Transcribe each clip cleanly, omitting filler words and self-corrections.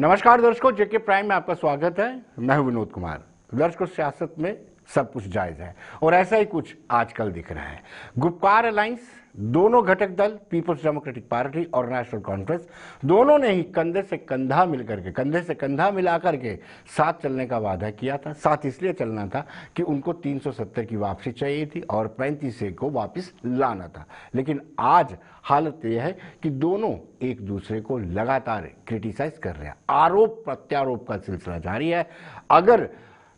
नमस्कार दर्शकों, जेके प्राइम में आपका स्वागत है। मैं हूं विनोद कुमार। दर्शकों, सियासत में सब कुछ जायज है और ऐसा ही कुछ आजकल दिख रहा है। गुपकार अलायंस, दोनों घटक दल पीपल्स डेमोक्रेटिक पार्टी और नेशनल कॉन्फ्रेंस, दोनों ने ही कंधे से कंधा मिला करके साथ चलने का वादा किया था। साथ इसलिए चलना था कि उनको 370 की वापसी चाहिए थी और 35 को वापस लाना था। लेकिन आज हालत यह है कि दोनों एक दूसरे को लगातार क्रिटिसाइज कर रहे हैं। आरोप प्रत्यारोप का सिलसिला जारी है। अगर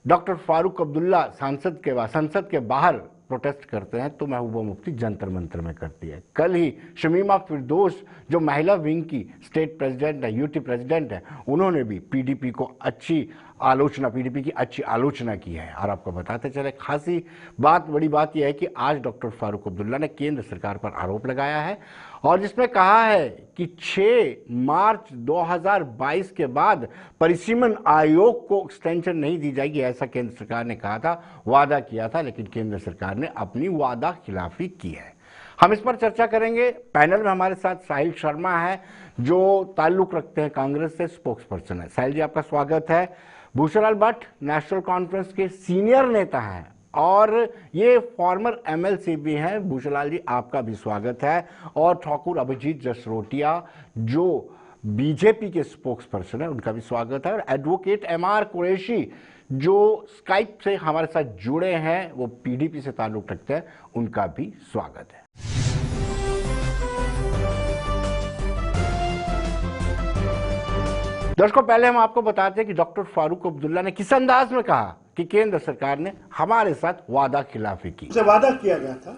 डॉक्टर फारूक अब्दुल्ला संसद के बाहर प्रोटेस्ट करते हैं तो महबूबा मुफ्ती जंतर मंतर में करती है। कल ही शमीमा फिरदौस, जो महिला विंग की स्टेट प्रेसिडेंट है, यूटी प्रेसिडेंट है, उन्होंने भी पीडीपी की अच्छी आलोचना की है। और आपको बताते चले, बड़ी बात यह है कि आज डॉक्टर फारूक अब्दुल्ला ने केंद्र सरकार पर आरोप लगाया है और जिसमें कहा है कि 6 मार्च 2022 के बाद परिसीमन आयोग को एक्सटेंशन नहीं दी जाएगी, ऐसा केंद्र सरकार ने कहा था, वादा किया था। लेकिन केंद्र सरकार ने अपनी वादा खिलाफी की है। हम इस पर चर्चा करेंगे। पैनल में हमारे साथ साहिल शर्मा है, जो ताल्लुक रखते हैं कांग्रेस से, स्पोक्स पर्सन है। साहिल जी, आपका स्वागत है। भूषण भट्ट नेशनल कॉन्फ्रेंस के सीनियर नेता हैं और ये फॉर्मर एमएलसी भी हैं। भूषणलाल जी, आपका भी स्वागत है। और ठाकुर अभिजीत जसरोटिया, जो बीजेपी के स्पोक्स पर्सन है, उनका भी स्वागत है। और एडवोकेट एमआर कुरैशी, जो स्काइप से हमारे साथ जुड़े हैं, वो पीडीपी से ताल्लुक रखते हैं, उनका भी स्वागत है। दर्शकों, पहले हम आपको बताते हैं कि डॉक्टर फारूक अब्दुल्ला ने किस अंदाज में कहा कि केंद्र सरकार ने हमारे साथ वादा खिलाफी की। से वादा किया गया था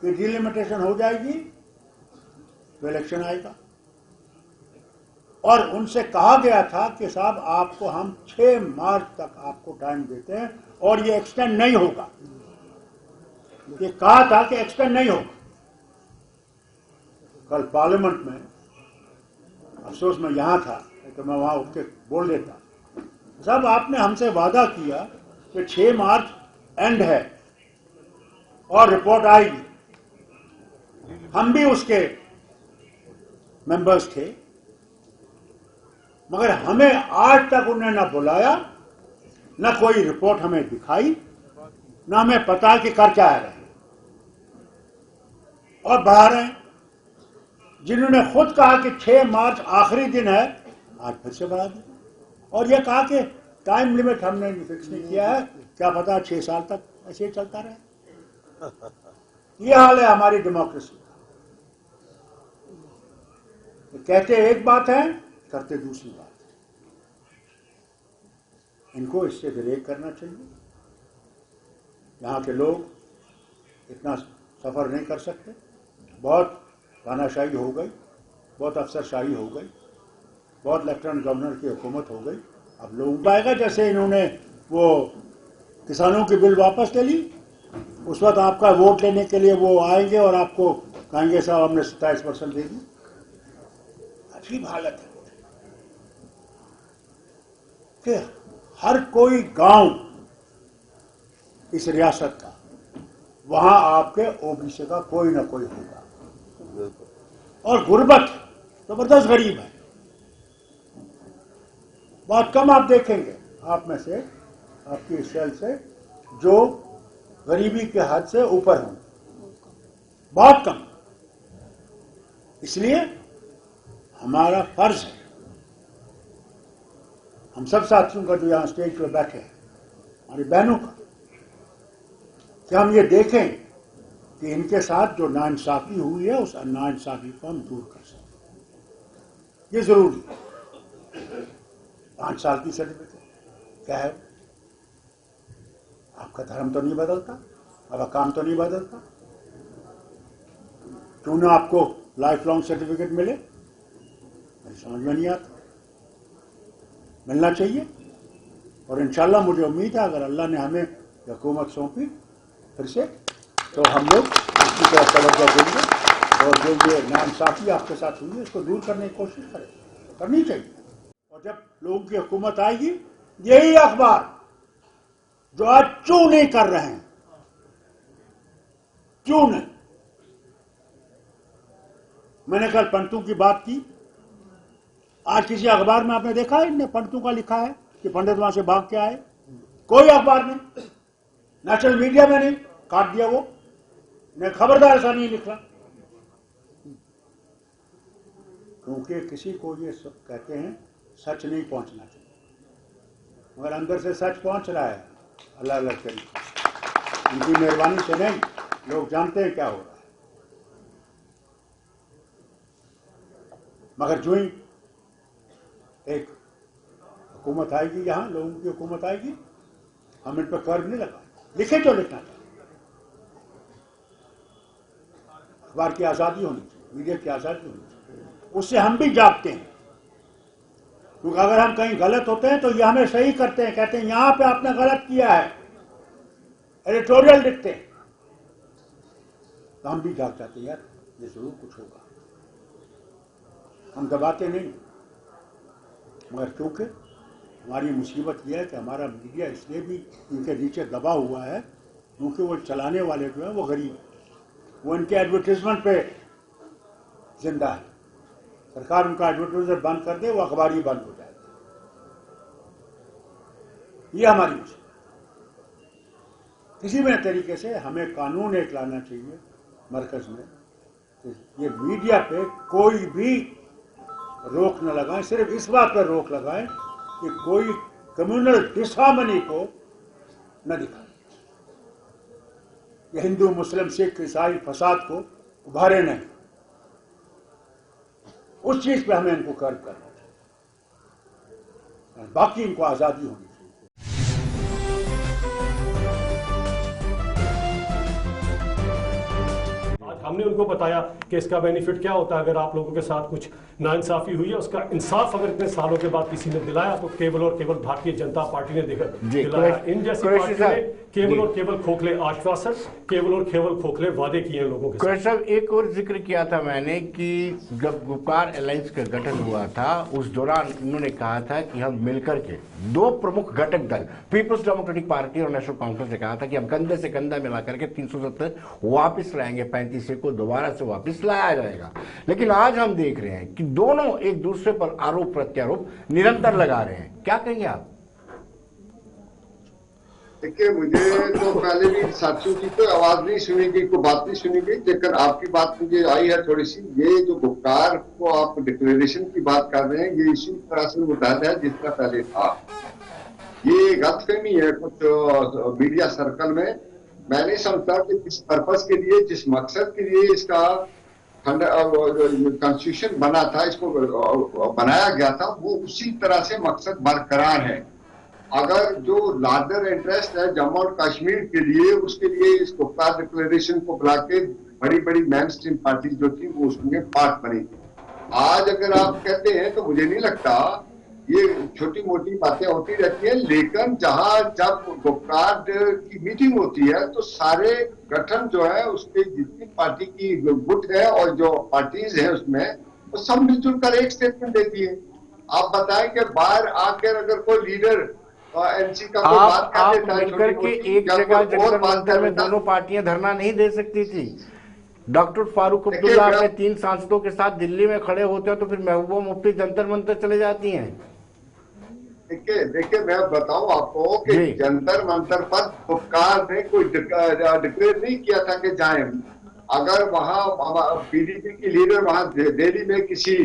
कि डिलिमिटेशन हो जाएगी तो इलेक्शन आएगा, और उनसे कहा गया था कि साहब आपको हम 6 मार्च तक आपको टाइम देते हैं और ये एक्सटेंड नहीं होगा। ये कहा था कि एक्सटेंड नहीं होगा। कल पार्लियामेंट में, अफसोस मैं यहां था तो मैं वहां उठ के बोल देता, साहब आपने हमसे वादा किया कि 6 मार्च एंड है और रिपोर्ट आएगी। हम भी उसके मेंबर्स थे, मगर हमें आज तक उन्होंने न बुलाया, न कोई रिपोर्ट हमें दिखाई, न हमें पता कि कर क्या रहे हैं और बढ़ा रहे हैं। जिन्होंने खुद कहा कि 6 मार्च आखिरी दिन है, आज फिर से बढ़ा दिया और यह कहा कि टाइम लिमिट हमने फिक्स नहीं किया है, क्या पता 6 साल तक ऐसे ही चलता रहे। यह हाल है हमारी डेमोक्रेसी का। कहते एक बात है, करते दूसरी बात है। इनको इससे विवेक करना चाहिए। यहाँ के लोग इतना सफर नहीं कर सकते। बहुत तानाशाही हो गई, बहुत अफसरशाही हो गई, बहुत लेफ्टिनेंट गवर्नर की हुकूमत हो गई। अब लोग पाएगा, जैसे इन्होंने वो किसानों की बिल वापस ले ली, उस वक्त आपका वोट लेने के लिए वो आएंगे और आपको कहेंगे साहब हमने 27% दे दी। अजीब हालत है कि हर कोई गांव इस रियासत का, वहां आपके ओबीसी का कोई ना कोई होगा। और गुर्बत जबरदस्त गरीब है। बहुत कम आप देखेंगे आप में से, आपकी इस सेल से, जो गरीबी के हद से ऊपर हों, बहुत कम। इसलिए हमारा फर्ज है, हम सब साथियों का जो यहां स्टेज पर बैठे हैं, हमारी बहनों का, कि हम ये देखें कि इनके साथ जो नाइंसाफी हुई है उस नाइंसाफी को हम दूर कर सकते। ये जरूरी है। 5 साल की सर्टिफिकेट क्या है? आपका धर्म तो नहीं बदलता, आपका काम तो नहीं बदलता। क्यों ना आपको लाइफ लॉन्ग सर्टिफिकेट मिले? मेरी समझ में नहीं आता। मिलना चाहिए। और इंशाल्लाह मुझे उम्मीद है, अगर अल्लाह ने हमें हुकूमत सौंपी फिर से, तो हम लोग इसकी तरफ तवज्जो देंगे और जो ये नाइंसाफी आपके साथ हुई है इसको दूर करने की कोशिश करनी चाहिए। और जब लोगों की हुकूमत आएगी, यही अखबार जो आज क्यों नहीं कर रहे हैं, क्यों नहीं? मैंने कल पंतु की बात की आज किसी अखबार में आपने देखा है इनने पंडितों का लिखा है कि पंडित वहां से भाग के आए? कोई अखबार नहीं, नेशनल मीडिया में नहीं, काट दिया वो ने, खबरदार ऐसा नहीं लिखा। क्योंकि किसी को ये सब कहते हैं सच नहीं पहुंचना चाहिए, मगर अंदर से सच पहुंच रहा है अल्लाह अल्लाह करीम, उनकी मेहरबानी से नहीं, लोग जानते हैं क्या हो रहा है। मगर जो ही एक हुकूमत आएगी, यहाँ लोगों की हुकूमत आएगी, हम इन पर कर्ज नहीं लगाएंगे, लिखे जो लिखना चाहिए। अखबार की आज़ादी होनी चाहिए, मीडिया की आज़ादी होनी चाहिए, उससे हम भी जागते हैं। क्योंकि अगर हम कहीं गलत होते हैं तो ये हमें सही करते हैं, कहते हैं यहां पे आपने गलत किया है, एडिटोरियल लिखते हैं, तो हम भी जाग जाते हैं, यार ये जरूर कुछ होगा। हम दबाते नहीं, मगर क्योंकि हमारी मुसीबत यह है कि हमारा मीडिया इसलिए भी इनके नीचे दबा हुआ है क्योंकि वो चलाने वाले जो हैं वो गरीब हैं, वो इनके एडवर्टीजमेंट पे जिंदा है। सरकार उनका एडवर्टीजमेंट बंद कर दे, वो अखबार ही बंद हो जाएगा। ये हमारी मुसीबत। किसी भी तरीके से हमें कानून एक लाना चाहिए मरकज में, ये मीडिया पे कोई भी रोक न लगाएं, सिर्फ इस बात पर रोक लगाएं कि कोई कम्युनल डिसहार्मनी को न दिखाएं, ये हिंदू मुस्लिम सिख ईसाई फसाद को उभारे नहीं। उस चीज पे हमें इनको कर्ज करना चाहिए, बाकी इनको आजादी होनी चाहिए। हमने उनको बताया कि इसका बेनिफिट क्या होता है अगर आप लोगों के साथ कुछ नाइंसाफी हुई है, उसका इंसाफ अगर इतने सालों के बाद किसी ने दिलाया तो केवल और केवल भारतीय जनता पार्टी ने दिलाया। इन जैसी पार्टी ने केवल और केवल खोखले आश्वासन, केवल और केवल खोखले वादे किए हैं लोगों के साथ। एक और जिक्र किया था मैंने कि जब गुपकार अलायंस का गठन हुआ था उस दौरान इन्होंने कहा था कि हम मिलकर के दो प्रमुख घटक दल पीपल्स डेमोक्रेटिक पार्टी और नेशनल कॉन्फ्रेंस ने कहा था कि हम कंधे से कंधा मिलाकर के 370 वापस लाएंगे, 35 को दोबारा से वापस लाया जाएगा। लेकिन आज हम देख रहे हैं कि दोनों एक दूसरे पर आरोप प्रत्यारोप निरंतर लगा रहे हैं, क्या कहेंगे आप? देखिए, मुझे तो पहले भी साथियों की तो आवाज नहीं सुनी गई, कोई बात नहीं सुनी गई, लेकिन आपकी बात मुझे आई है थोड़ी सी। ये जो गुपकार को आप डिक्लेरेशन की बात कर रहे हैं, ये इसी तरह से उठाया है जिस तरह पहले था। ये गलतफहमी है कुछ मीडिया सर्कल में। मैं नहीं समझता कि किस पर्पस के लिए, जिस मकसद के लिए इसका कॉन्स्टिट्यूशन बना था, इसको बनाया गया था, वो उसी तरह से मकसद बरकरार है। अगर जो लार्जर इंटरेस्ट है जम्मू और कश्मीर के लिए, उसके लिए इस गुप्कार डिक्लेरेशन को बुला के बड़ी बड़ी मेन स्ट्रीम पार्टी जो थी वो उसमें पार्ट बनी। आज अगर आप कहते हैं तो मुझे नहीं लगता, ये छोटी मोटी बातें होती रहती है, लेकिन जब गुपकार की मीटिंग होती है तो सारे गठन जो है उसके जितनी पार्टी की गुट है और जो पार्टीज है उसमें, वो सब मिलजुल कर एक स्टेटमेंट देती है। आप बताएं कि बाहर आकर अगर कोई लीडर एनसी का कोई बात कर देता है, मिलकर के एक जगह जंतर मंतर में दोनों पार्टियां धरना नहीं दे सकती थी। डॉक्टर फारूक अब्दुल्ला अपने 3 सांसदों के साथ दिल्ली में खड़े होते हैं तो फिर महबूबा मुफ्ती जंतर मंतर चले जाती हैं। देखिए मैं बताऊं आपको कि जंतर मंतर पर गुपकार ने कोई डिक्लेयर नहीं किया था कि जाएं। अगर वहां पीडीपी की लीडर वहां दिल्ली में किसी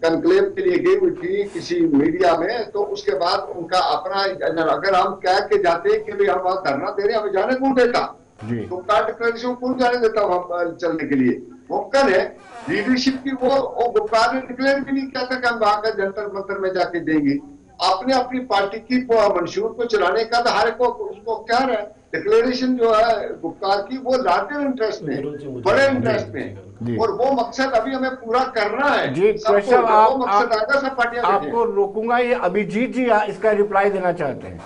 कनक्लेव के लिए गई हुई थी किसी मीडिया में, तो उसके बाद उनका अपना, अगर हम कह के जाते कि भाई हम वहां धरना दे रहे हैं, हमें जाने कौन देता? गुपकार डिक्लेरेशन कौन जाने देता वहां चलने के लिए? मुमकिन है लीडरशिप की वो गुपकार ने डिक्लेयर भी नहीं किया था कि हम वहां का जंतर मंतर में जाके देंगे। आपने अपनी पार्टी की मंशूर को चलाने का तो हर को उसको क्या है, डिक्लेरेशन जो है गुपकार की वो लार्जर इंटरेस्ट में, बड़े इंटरेस्ट में, और वो मकसद अभी हमें पूरा करना है। जी आपको रोकूंगा, ये अभिजीत जी इसका रिप्लाई देना चाहते हैं।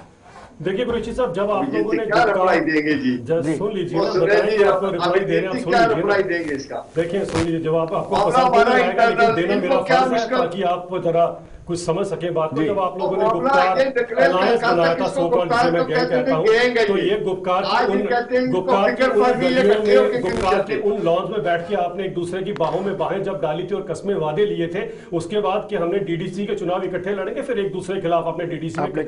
देखिए गुरुजी साहब, जब आप लोगों ने रिप्लाई देंगे जी, सुन लीजिए, आपको रिप्लाई दे रहे हैं, क्या रिप्लाई देंगे इसका? देखिए सुन लीजिए, जवाब आपको पसंद नहीं आएगा लेकिन देना मेरा फर्ज है ताकि आप जरा कुछ समझ सके बात को। जी। जब आप लोगों ने तो अपना गुप्कार ये declare अलायंस कर बनाया सकते था, इसको सो कॉल्ड, जिसे मैं गुप्कार गैंग तो कहता हूँ, कहते हैं तो ये। ये गुप्कार आज की भी कहते हैं उन इसको गुप्कार की फिंगर उन पर भी ये गलियों इकट्ठे होके में, क्यों गुप्कार चलते के हैं? उन लॉन्स में बैठ के आपने एक दूसरे की बाहों में बाहें जब डाली थी और कस्में वादे लिए थे, उसके बाद कि हमने डीडीसी के चुनाव इकट्ठे लड़ेंगे, फिर एक दूसरे के खिलाफ अपने डीडीसी में अपने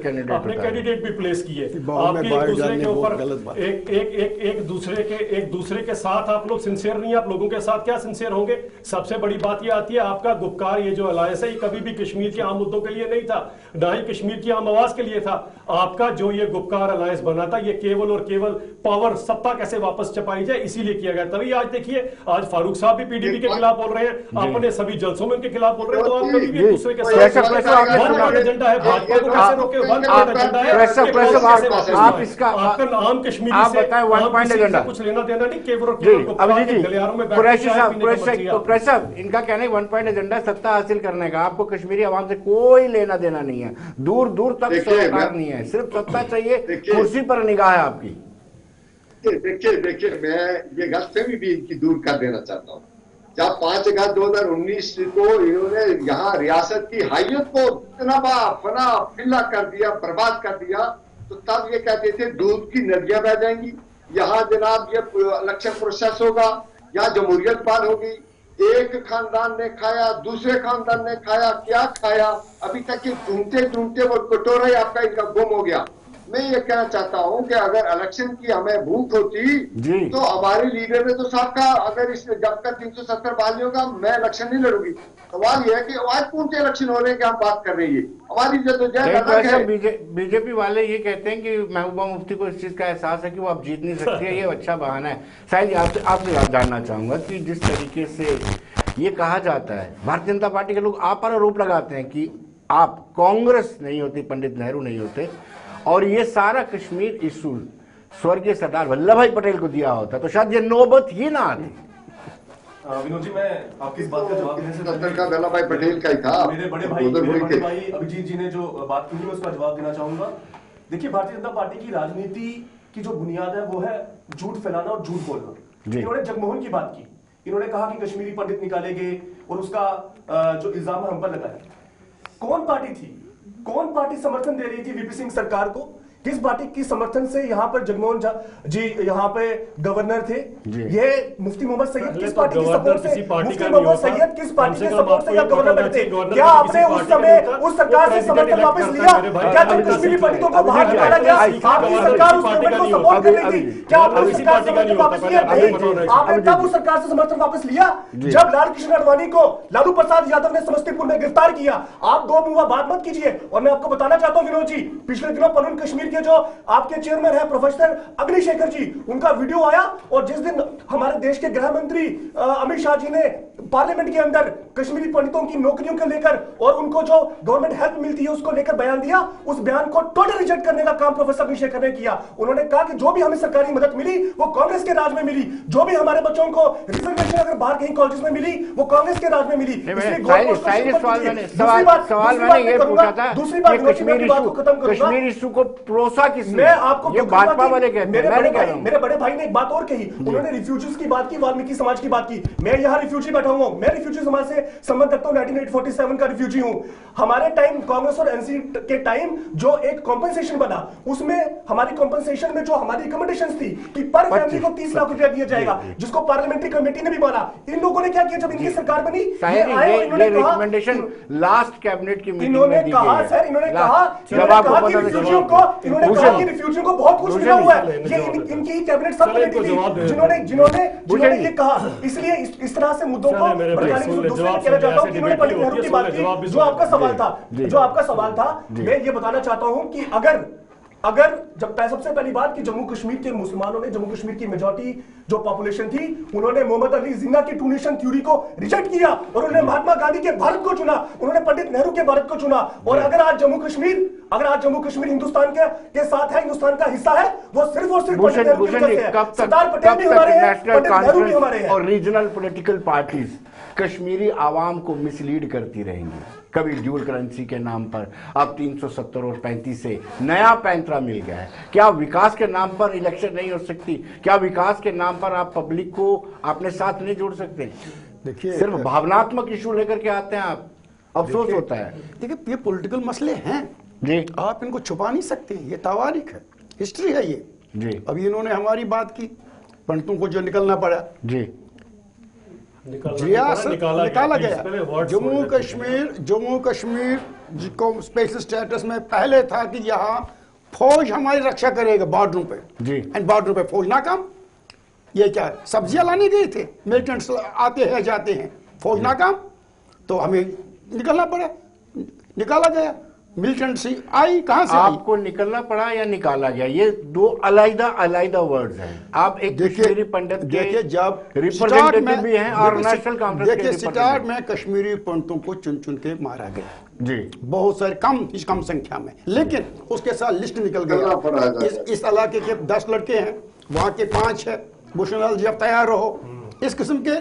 कैंडिडेट भी प्लेस किए। बाहों में आपके एक बाहें दूसरे डालने के वो ऊपर गलत बात। एक दूसरे के साथ आप लोग सिंसियर नहीं है। आप लोगों के साथ क्या सिंसियर होंगे? सबसे बड़ी बात ये आती है, आपका गुप्कार ये जो अलायंस है, ये कभी भी कश्मीर के आम मुद्दों के लिए नहीं था, ना ही कश्मीर की आम आवाज के लिए था। आपका जो ये गुप्कार अलायंस बना था, ये केवल और केवल पावर, सत्ता कैसे वापस चपाई जाए, इसीलिए किया गया। तभी आज देखिए, आज फारूक साहब भी पीडीपी के खिलाफ बोल रहे हैं, अपने सभी जलसों में उनके खिलाफ बोल रहे हैं। तो आप कभी भी एक दूसरे के साथ वन वर्ल्ड एजेंडा है, भाजपा को कैसे रोके? वन वर्ल्ड एजेंडा है, आप इसका आपका नाम कश्मीरी आप से बताएं, वन पॉइंट एजेंडा कुछ लेना देना नहीं, केवल और जी। केवल गुप्कार अभिजीत के जी, गलियारों में बैठ के कुरैशी चाय साहब, पीने का मर्जी है। कुरैशी साहब, इनका कहना है वन पॉइंट एजेंडा सत्ता हासिल करने का, आपको कश्मीरी आवाम से कोई लेना देना नहीं है, दूर दूर तक देखिए, सरोकार मैं- नहीं है, सिर्फ सत्ता चाहिए, देखिए, कुर्सी पर निगाह है आपकी। देखिए मैं ये गलतफहमी भी इनकी दूर कर देना चाहता हूँ। जब 5 अगस्त 2019 को इन्होंने यहाँ रियासत की हैयत को इतना फना फिल्ला कर दिया, बर्बाद कर दिया, तो तब ये कहते थे दूध की नदियां बह जाएंगी, यहाँ जनाब ये इलेक्शन प्रोसेस होगा, यहाँ जमहूरियत पार होगी। एक खानदान ने खाया, दूसरे खानदान ने खाया, क्या खाया, अभी तक ये ढूंढते ढूंढते वो कटोरा ही आपका इनका गुम हो गया। मैं ये कहना चाहता हूं कि अगर इलेक्शन की हमें भूख होती जी। तो हमारे लीडर ने तो साहब का, अगर इसमें जब तक 370 बहाल नहीं होगा मैं इलेक्शन नहीं लड़ूंगी। सवाल यह है कि आज कौन से इलेक्शन हो रहे हैं कि हम बात कर रही है, हमारी जद्दोजहद अलग है। बीजेपी वाले ये कहते हैं कि महबूबा मुफ्ती को इस चीज का एहसास है कि वो अब जीत नहीं सकती है, ये अच्छा बहाना है। शायद आपसे जानना चाहूंगा कि जिस तरीके से ये कहा जाता है, भारतीय जनता पार्टी के लोग आप पर आरोप लगाते हैं कि आप कांग्रेस नहीं होती, पंडित नेहरू नहीं होते, और ये सारा कश्मीर इशू स्वर्गीय सरदार वल्लभ भाई पटेल को दिया होता, तो शायद ये नौबत ही ना आती। विनोद जी, मैं आपकी इस बात का जवाब देने से पहले का वल्लभ भाई पटेल का ही था। मेरे बड़े भाई अभिजीत जी ने जो बात की, मैं उसका जवाब देना चाहूंगा। देखिए, भारतीय जनता पार्टी की राजनीति की जो बुनियाद है वो है झूठ फैलाना और झूठ बोलना। इन्होंने जगमोहन की बात की, इन्होंने कहा कि कश्मीरी पंडित निकालेंगे और उसका जो इल्जाम हम पर लगाया। कौन पार्टी थी, कौन पार्टी समर्थन दे रही थी वीपी सिंह सरकार को? किस पार्टी की समर्थन से यहाँ पर जगमोहन जी यहाँ पे गवर्नर थे? ये मुफ्ती मोहम्मद सैयद किस पार्टी की सपोर्ट से, मुफ्ती मोहम्मद सैयद किस पार्टी के सपोर्ट से या गवर्नर बैठे? क्या आपने उस समय उस सरकार से समर्थन वापस लिया? क्या जब कश्मीरी पंडितों को बाहर निकाला गया आपकी सरकार उस गवर्नमेंट को सपोर्ट कर रही थी? क्या आपने उस सरकार से समर्थन वापस लिया? नहीं, आपने तब उस सरकार से समर्थन वापस लिया जब लालकृष्ण आडवाणी को लालू प्रसाद यादव ने समस्तीपुर में गिरफ्तार किया। आप दो मुंह बात मत कीजिए। और मैं आपको बताना चाहता हूं विनोद जी, पिछले दिनों पनुन कश्मीर के जो आपके चेयरमैन है प्रोफेसर अग्निशेखर जी, उनका वीडियो आया, और जिस दिन हमारे देश के गृह मंत्री अमित शाह जी ने पार्लियामेंट के अंदर कश्मीरी पंडितों की नौकरियों को लेकर और उनको जो गवर्नमेंट हेल्प मिलती है उसको लेकर बयान दिया, उस बयान को टोटल रिजेक्ट करने का काम प्रोफेसर अग्निशेखर ने किया। उन्होंने कहा कि जो भी हमें सरकारी मदद मिली वो कांग्रेस के राज में मिली, जो भी हमारे बच्चों को रिजर्वेशन अगर बाहर कहीं कॉलेज में मिली वो कांग्रेस के राज में मिली। कश्मीर इशू को प्रोसा किसने? मैं आपको भाजपा वाले कहते हैं। मेरे बड़े भाई ने एक बात और कही, उन्होंने रिफ्यूजीज की बात की, वाल्मीकि समाज की बात की। मैं यहाँ रिफ्यूजी बैठा हूँ, मैं रिफ्यूजी समाज से संबंध रखता हूँ, 1947 का रिफ्यूजी हूँ। हमारे टाइम कांग्रेस और एनसी के टाइम जो एक कॉम्पेंसेशन बना, उसमें हमारी कॉम्पेंसेशन में जो हमारी रिकमेंडेशन थी कि पर फैमिली को 30 लाख रुपया दिया जाएगा, जिसको पार्लियामेंट्री कमेटी ने भी माना। इन लोगों ने क्या किया जब इनकी सरकार बनी? इन्होंने रिकमेंडेशन लास्ट कैबिनेट की मीटिंग में इन्होंने कहा सर, इन्होंने कहा कि रिफ्यूजियों को बहुत कुछ मिला हुआ है। ये इनकी कैबिनेट सब कमेटी थी जिन्होंने ये कहा। इसलिए इस तरह से मुद्दों को कहना चाहता हूं कि इन्होंने पंडित नेहरू की बात की। जो आपका सवाल था, मैं ये बताना चाहता हूं कि अगर जब सबसे पहली बात कि जम्मू कश्मीर के मुसलमानों ने, जम्मू कश्मीर की मेजॉरिटी जो पॉपुलेशन थी, उन्होंने मोहम्मद अली जिन्ना की टू नेशन थ्योरी को रिजेक्ट किया और उन्होंने महात्मा गांधी के भारत को चुना, उन्होंने पंडित नेहरू के भारत को चुना। और अगर आज जम्मू कश्मीर हिंदुस्तान के साथ है, हिंदुस्तान का हिस्सा है, वो सिर्फ और सिर्फ पंडित नेहरू की वजह से है। सरदार पटेल भी हमारे हैं, पंडित नेहरू भी हमारे हैं। और रीजनल पॉलिटिकल पार्टीज कश्मीरी आवाम को मिसलीड करती रहेंगी, कभी ड्यूल करेंसी के नाम पर, अब 370 और 35 से नया पैंतरा मिल गया है। क्या विकास के नाम पर इलेक्शन नहीं हो सकती? क्या विकास के नाम पर आप पब्लिक को अपने साथ नहीं जोड़ सकते? देखिए, सिर्फ भावनात्मक इशू लेकर के आते हैं आप। अफसोस होता है। देखिए ये पॉलिटिकल मसले हैं जी, आप इनको छुपा नहीं सकते, ये तावारीख है, हिस्ट्री है ये जी। अभी इन्होंने हमारी बात की, पंडितों को जो निकलना पड़ा जी, रियासत निकाला गया। जम्मू कश्मीर जिसको स्पेशल स्टेटस में पहले था कि यहाँ फौज हमारी रक्षा करेगा बॉर्डरों पे जी। एंड बॉर्डरों पे फौज नाकाम। ये क्या सब्जियां लाने गए थे, मिलिटेंट्स आते हैं जाते हैं, फौज नाकाम, तो हमें निकलना पड़ा, निकाला गया। मिलिटेंसी आई कहां से? आपको निकलना पड़ा या निकाला गया, ये दो अलग वर्ड्स हैं। आप एक कश्मीरी पंडित देखिए जब रिप्रेजेंटेटिव भी हैं और नेशनल कॉन्फ्रेंस के देखिए स्टार्ट में कश्मीरी पंडितों को चुन चुन के मारा गया जी, बहुत सारे कम संख्या में, लेकिन उसके साथ लिस्ट निकल गया। इस इलाके के 10 लड़के हैं, वहां के 5 है, भूषणलाल जी आप तैयार रहो, इस किस्म के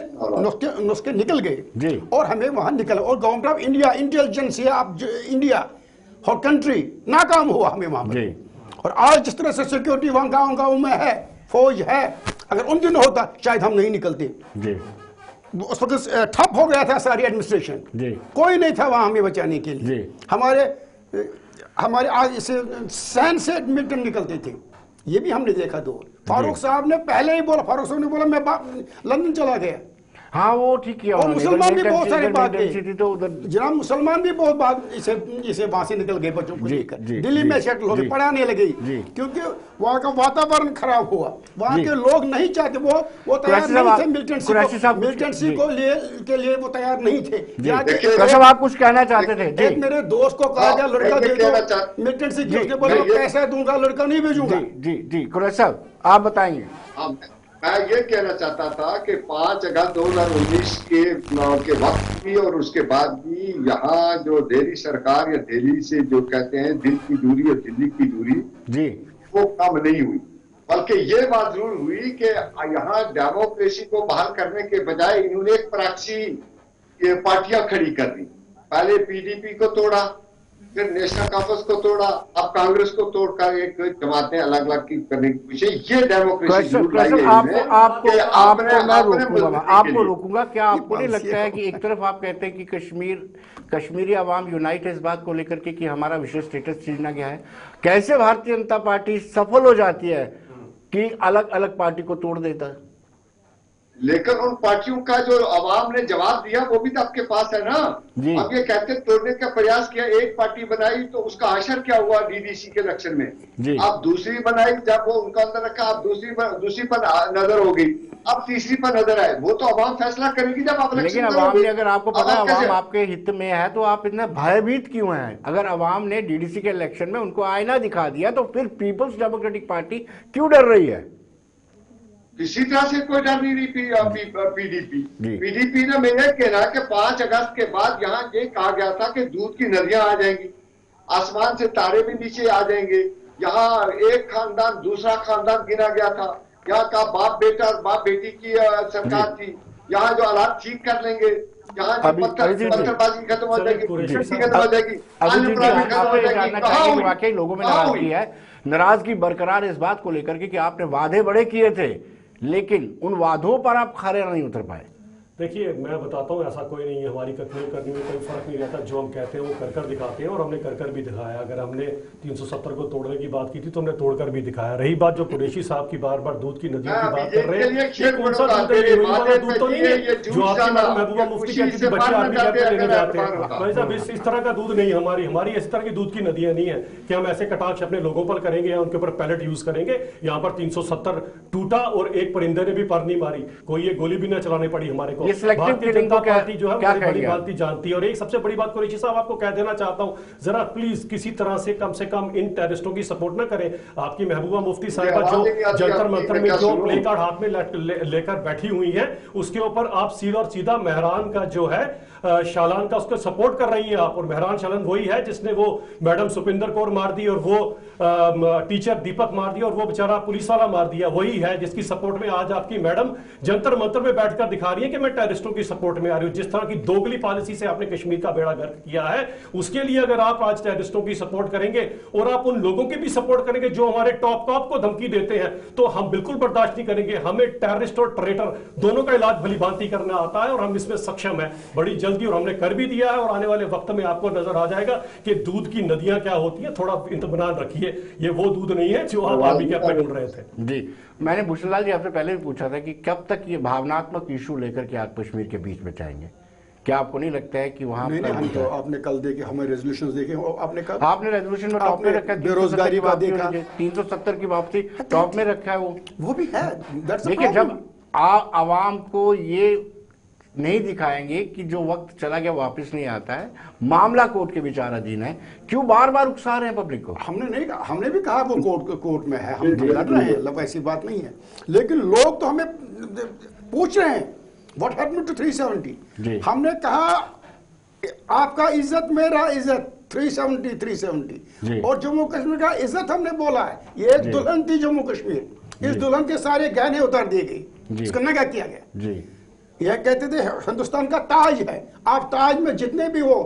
नुस्खे निकल गए और हमें वहां निकल, और government of India intelligence India और कंट्री नाकाम हुआ हमें वहां पर। और आज जिस तरह से सिक्योरिटी वहां गांव में है, फौज है, अगर उन दिनों होता शायद हम नहीं निकलते जी। उस वक्त ठप हो गया था सारी एडमिनिस्ट्रेशन, कोई नहीं था वहां हमें बचाने के लिए। हमारे आज इसे सैन से मिलिटेंट निकलते थे, ये भी हमने देखा दौर। फारूक साहब ने पहले ही बोला, फारूक साहब ने बोला मैं लंदन चला गया। हाँ वो ठीक किया। और मुसलमान भी बहुत सारी बात तो उधर जनाब, मुसलमान भी बहुत बात इसे वहां से निकल गए बच्चों को लेकर, दिल्ली में सेटल हो गए, पढ़ाने लगे, क्योंकि वहाँ का वातावरण खराब हुआ, वहाँ के लोग नहीं चाहते, वो तैयार नहीं थे मिलिटेंसी के लिए वो तैयार नहीं थे। आप कुछ कहना चाहते थे? एक मेरे दोस्त को कहा गया लड़का दे दो मिलिटेंसी की, उसने बोला पैसा दूंगा, लड़का नहीं भेजूंगा। जी जी, कुरैशी साहब आप बताएंगे। मैं ये कहना चाहता था कि 5 अगस्त 2019 के वक्त भी और उसके बाद भी यहाँ जो दिल्ली सरकार या दिल्ली से जो कहते हैं दिल की दूरी और दिल्ली की दूरी जी वो कम नहीं हुई, बल्कि ये बात जरूर हुई कि यहाँ डेमोक्रेसी को बहाल करने के बजाय इन्होंने एक प्रॉक्सी पार्टियां खड़ी कर दी। पहले पीडीपी को तोड़ा, फिर नेशनल कॉन्फ्रेंस को तोड़ा, अब कांग्रेस को तोड़कर एक जमातें अलग अलग की करने की कोशिश। ये डेमोक्रेसी आपको रोकूंगा। क्या आपको नहीं लगता है कि एक तरफ आप कहते हैं कि कश्मीरी आवाम यूनाइट है इस बात को लेकर के कि हमारा विशेष स्टेटस छीना गया है, कैसे भारतीय जनता पार्टी सफल हो जाती है कि अलग अलग पार्टी को तोड़ देता है? लेकिन उन पार्टियों का जो अवाम ने जवाब दिया वो भी तो आपके पास है ना। अब ये कहते तोड़ने का प्रयास किया, एक पार्टी बनाई तो उसका असर क्या हुआ डीडीसी के इलेक्शन में। अब दूसरी बनाई, जब वो उनका अंदर रखा, अब दूसरी पर नजर हो गई, अब तीसरी पर नजर आए, वो तो अवाम फैसला करेगी जब आप। लेकिन अवाम ने, अगर आपको पता है अवाम आपके हित में है तो आप इतना भयभीत क्यों हैं? अगर अवाम ने डीडीसी के इलेक्शन में उनको आईना दिखा दिया तो फिर पीपल्स डेमोक्रेटिक पार्टी क्यों डर रही है? किसी तरह से कोई डर नहीं रही पीडीपी ने। मैं ये कहना है कि 5 अगस्त के बाद यहाँ ये कहा गया था कि दूध की नदियां आ जाएंगी, आसमान से तारे भी नीचे आ जाएंगे, यहाँ एक खानदान दूसरा खानदान गिना गया था, यहाँ का बाप बेटा और बाप बेटी की सरकार थी, यहाँ जो हालात ठीक कर लेंगे, यहाँ जो पत्थरबाजी खत्म हो जाएगी, वाकई लोगों में नाराजगी है। नाराजगी बरकरार इस बात को लेकर के कि आपने वादे बड़े किए थे लेकिन उन वादों पर आप खरे नहीं उतर पाए। देखिए मैं बताता हूँ, ऐसा कोई नहीं है, हमारी कथनी करने में कोई फर्क नहीं रहता। जो हम कहते हैं वो कर दिखाते हैं और हमने कर भी दिखाया। अगर हमने 370 को तोड़ने की बात की थी तो हमने तोड़कर भी दिखाया। रही बात जो कुरैशी साहब की बार बार दूध की नदियों की बात कर रहे हैं, कौन सा दूध है? वाला दूध तो नहीं है जो आपकी महबूबा मुफ्ती कहती थी बच्चे आर्मी कैंप में लेने जाते हैं। भाई साहब इस तरह का दूध नहीं, हमारी इस तरह की दूध की नदियां नहीं है कि हम ऐसे कटाक्ष अपने लोगों पर करेंगे या उनके ऊपर पैलेट यूज करेंगे। यहाँ पर 370 टूटा और एक परिंदे ने भी पर नहीं मारी, कोई ये गोली भी न चलानी पड़ी हमारे को। भारतीय जनता पार्टी जो है बड़ी बात जानती है। और एक सबसे बड़ी बात कुरैशी साहब आपको कह देना चाहता हूं, जरा प्लीज किसी तरह से कम इन टेररिस्टों की सपोर्ट ना करें। आपकी महबूबा मुफ्ती साहिबा जो जंतर मंतर में जो प्ले कार्ड हाथ में लेकर बैठी हुई है, उसके ऊपर आप सीधा मेहरान का जो है शालान का उसको सपोर्ट कर रही है आप। और मेहरान शालान वही है जिसने वो मैडम सुपिंदर कौर मार दी और वो टीचर दीपक मार दिया और वो बेचारा पुलिस वाला मार दिया। वही है जिसकी सपोर्ट में आज आपकी मैडम जंतर मंतर में बैठकर दिखा रही है कि मैं टेररिस्टों की सपोर्ट में आ रहे हो, जिस तरह की दोगली पॉलिसी से आपने कश्मीर का बेड़ा गर्क किया है, उसके लिए अगर आप आज टेररिस्टों की सपोर्ट करेंगे और आप उन लोगों की भी सपोर्ट करेंगे जो हमारे टॉप को धमकी देते हैं, तो हम बिल्कुल बर्दाश्त नहीं करेंगे। हमें टेररिस्ट और ट्रेटर दोनों का इलाज भली भांति करना आता है और हम इसमें सक्षम है बड़ी जल्दी, और हमने कर भी दिया है। और आने वाले वक्त में आपको नजर आ जाएगा कि दूध की नदियां क्या होती है। थोड़ा इत्मीनान रखिए, ये वो दूध नहीं है जो आप आर्मी कैंप में ढूंढ रहे थे। जी, मैंने भूषण लाल जी आपसे पहले भी पूछा था कि कब तक ये भावनात्मक इशू लेकर के आप कश्मीर के बीच में जाएंगे। क्या आपको नहीं लगता है कि वहां नहीं, हम तो आपने कल देखे, हमें रेजोल्यूशन देखे, आपने रेजोल्यूशन में टॉप में रखा है, बेरोजगारी का देखा, 370 की वापसी टॉप में रखा है वो भी है। देखिए, जब आवाम को ये नहीं दिखाएंगे कि जो वक्त चला गया वापस नहीं आता है, मामला कोर्ट के विचाराधीन है, क्यों बार बार उकसा रहे हैं पब्लिक को? हमने नहीं कहा, हमने भी कहा वो कोर्ट में है, हम लड़ रहे हैं, मतलब ऐसी बात नहीं है। लेकिन लोग तो हमें पूछ रहे हैं व्हाट हैपेंड टू 370। हमने कहा आपका इज्जत मेरा इज्जत, 370 और जम्मू कश्मीर का इज्जत हमने बोला है। ये एक दुल्हन थी जम्मू कश्मीर, इस दुल्हन के सारे गहने उतार दिए गए, इसका नगा किया गया। यह कहते थे हिंदुस्तान का ताज है, आप ताज में जितने भी वो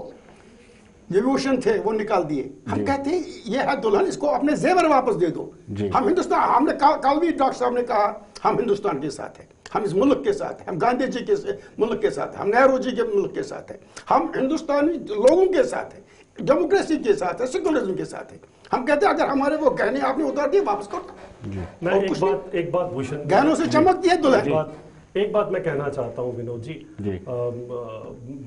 विभूषण थे वो निकाल दिए। हम कहते हैं ये है दुल्हन, इसको अपने जेवर वापस दे दो। हम हिंदुस्तान, हमने कल भी डॉक्टर साहब ने कहा हम हिंदुस्तान के साथ हैं, हम इस मुल्क के साथ हैं, हम गांधी जी के मुल्क के साथ हैं, हम नेहरू जी के मुल्क के साथ हैं, हम हिंदुस्तानी लोगों के साथ हैं, डेमोक्रेसी के साथ है, सेकुलरिज्म के साथ है। हम कहते हैं अगर हमारे वो गहने आपने उतार दिए वापस करो। मैं एक बात भूषण, गहनों से चमकती है दुल्हन। एक बात मैं कहना चाहता हूं विनोद जी,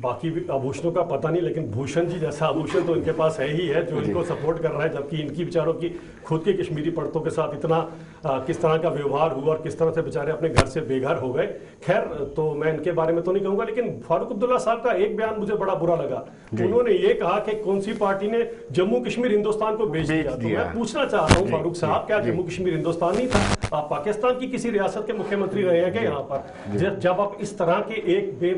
बाकी आभूषणों का पता नहीं, लेकिन भूषण जी जैसा आभूषण तो इनके पास है ही है जो इनको सपोर्ट कर रहा है, जबकि इनकी बेचारों की खुद के कश्मीरी पंडितों के साथ इतना किस तरह का व्यवहार हुआ और किस तरह से बेचारे अपने घर से बेघर हो गए। खैर, तो मैं इनके बारे में तो नहीं कहूंगा, लेकिन फारूक अब्दुल्ला साहब का एक बयान मुझे बड़ा बुरा लगा। उन्होंने ये कहा कि कौन सी पार्टी ने जम्मू कश्मीर हिंदुस्तान को बेच दिया। तो मैं पूछना चाहता हूँ फारूक साहब, क्या जम्मू कश्मीर हिंदुस्तान नहीं था? आप पाकिस्तान की किसी रियासत के मुख्यमंत्री रहे हैं क्या यहाँ पर? जब आप इस तरह के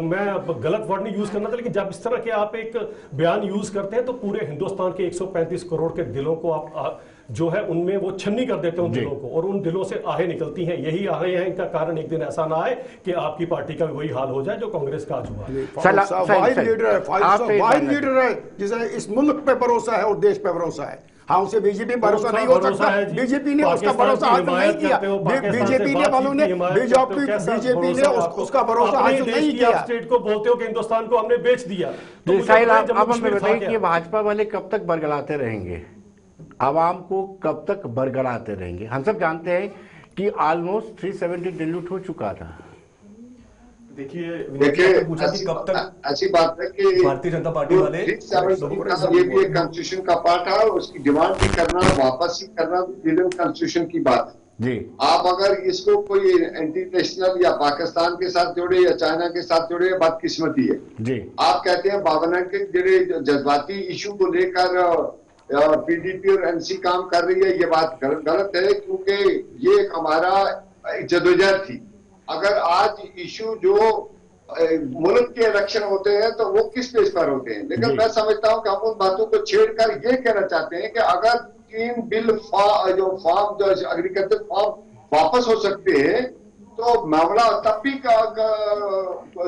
मैं गलत वर्ड नहीं यूज करना था, लेकिन जब इस तरह के आप एक बयान यूज करते हैं तो पूरे हिंदुस्तान के 135 करोड़ के दिलों को आप जो है उनमें वो छन्नी कर देते हैं उन दिलों को, और उन दिलों से आहें निकलती हैं। यही आहें हैं, इनका कारण एक दिन ऐसा ना आए कि आपकी पार्टी का भी वही हाल हो जाए जो कांग्रेस का आज हुआ। वाइड लीडर है जिसे इस मुल्क पे भरोसा है और देश पे भरोसा है। हाँ, उसे बीजेपी भरोसा नहीं हो सकता, बीजेपी ने उसका भरोसा हासिल नहीं किया, बीजेपी ने वालों ने बीजेपी ने उसका भरोसा हासिल नहीं किया। स्टेट को बोलते हो कि हिंदुस्तान को हमने बेच दिया। तो साहिल, आप हमें बताइए कि भाजपा वाले कब तक बरगलाते रहेंगे, आवाम को कब तक बरगलाते रहेंगे? हम सब जानते हैं कि ऑलमोस्ट 370 डिल्यूट हो चुका था। देखिए कब तक ऐसी बात है कि भारतीय जनता पार्टी वाले ये भी एक कॉन्स्टिट्यूशन का पार्ट है, उसकी डिमांड भी करना, वापस ही करना भी कॉन्स्टिट्यूशन की बात है। आप अगर इसको कोई एंटी नेशनल या पाकिस्तान के साथ जोड़े या चाइना के साथ जोड़े, बदकिस्मती है। आप कहते हैं बावना के जो जज्बाती इशू को लेकर पीडीपी और एनसी काम कर रही है, ये बात गलत है, क्योंकि ये एक हमारा जदोजहद थी। अगर आज इशू जो मुल्क के इलेक्शन होते हैं तो वो किस पेज पर होते हैं, लेकिन मैं समझता हूं कि हम उन बातों को छेड़कर ये कहना चाहते हैं कि अगर 3 बिल जो एग्रीकल्चर फॉर्म वापस हो सकते हैं तो मामला तब भी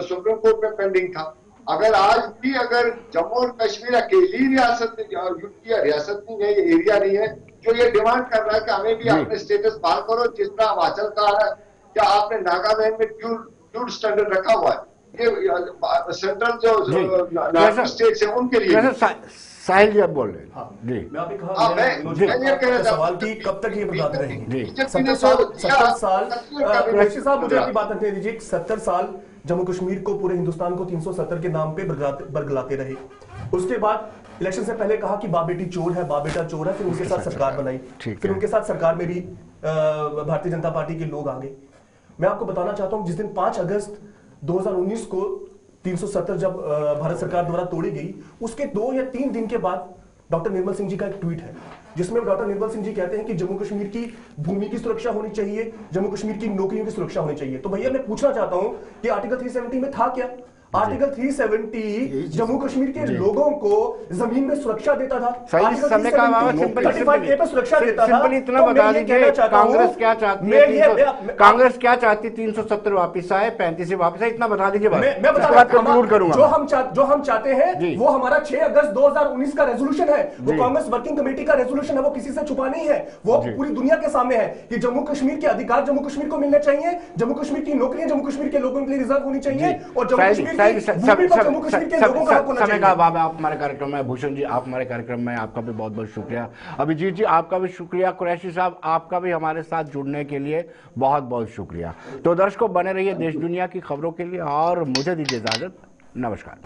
सुप्रीम कोर्ट में पेंडिंग था। अगर आज भी अगर जम्मू और कश्मीर अकेली रियासत रियासत नहीं है, ये एरिया नहीं है जो ये डिमांड कर रहा है कि हमें भी अपने स्टेटस बहाल करो, जिस तरह हिमाचल का है, क्या आपने नागालैंड में ड्यूल स्टैंडर्ड रखा हुआ है, ये सेंट्रल जो स्टेट्स है उनके लिए। साहिल जी आप बोल रहे हैं? जी, मैं आपने कहा सवाल की कब तक ये बर्बाद रहेंगे? 70 साल साहब मुझे आपकी बात रखने दीजिए। 70 साल जम्मू कश्मीर को, पूरे हिंदुस्तान को 370 के नाम पे बरगलाते रहे। उसके बाद इलेक्शन से पहले कहा कि बाप बेटी चोर है, बाप बेटा चोर है, फिर उनके साथ सरकार बनाई, फिर उनके साथ सरकार में भी भारतीय जनता पार्टी के लोग आ गए। मैं आपको बताना चाहता हूं, जिस दिन 5 अगस्त 2019 को 370 जब भारत सरकार द्वारा तोड़ी गई, उसके 2 या 3 दिन के बाद डॉक्टर निर्मल सिंह जी का एक ट्वीट है जिसमें डॉक्टर निर्मल सिंह जी कहते हैं कि जम्मू कश्मीर की भूमि की सुरक्षा होनी चाहिए, जम्मू कश्मीर की नौकरियों की सुरक्षा होनी चाहिए। तो भैया मैं पूछना चाहता हूं कि आर्टिकल 370 में था क्या? आर्टिकल 370 जम्मू कश्मीर के लोगों को जमीन में सुरक्षा देता था। सही समय का अभाव, सिंपल पे सुरक्षा देता था। सिंपल इतना बता दीजिए कांग्रेस क्या चाहती है, कांग्रेस क्या चाहती, 370 वापिस आए, 35 वापिस आए, इतना बता दीजिए। मैं बता करूंगा जो हम चाहते हैं वो हमारा 6 अगस्त 2019 का रेजोल्यूशन है, वो कांग्रेस वर्किंग कमेटी का रेजोल्यूशन है, वो किसी से छुपा नहीं है, वो पूरी दुनिया के सामने है कि जम्मू कश्मीर के अधिकार जम्मू कश्मीर को मिलने चाहिए, जम्मू कश्मीर की नौकरियां जम्मू कश्मीर के लोगों के लिए रिजर्व होनी चाहिए और जम्मू कश्मीर के लोगों का हक होना चाहिए। समय का अभाव है, आप हमारे कार्यक्रम में, भूषण जी आप हमारे कार्यक्रम में, आपका भी बहुत बहुत शुक्रिया। अभिजीत जी आपका भी शुक्रिया। कुरैशी साहब आपका भी हमारे साथ जुड़ने के लिए बहुत बहुत शुक्रिया। तो दर्शकों बने रहिए देश दुनिया की खबरों के लिए और मुझे दीजिए इजाजत। नमस्कार।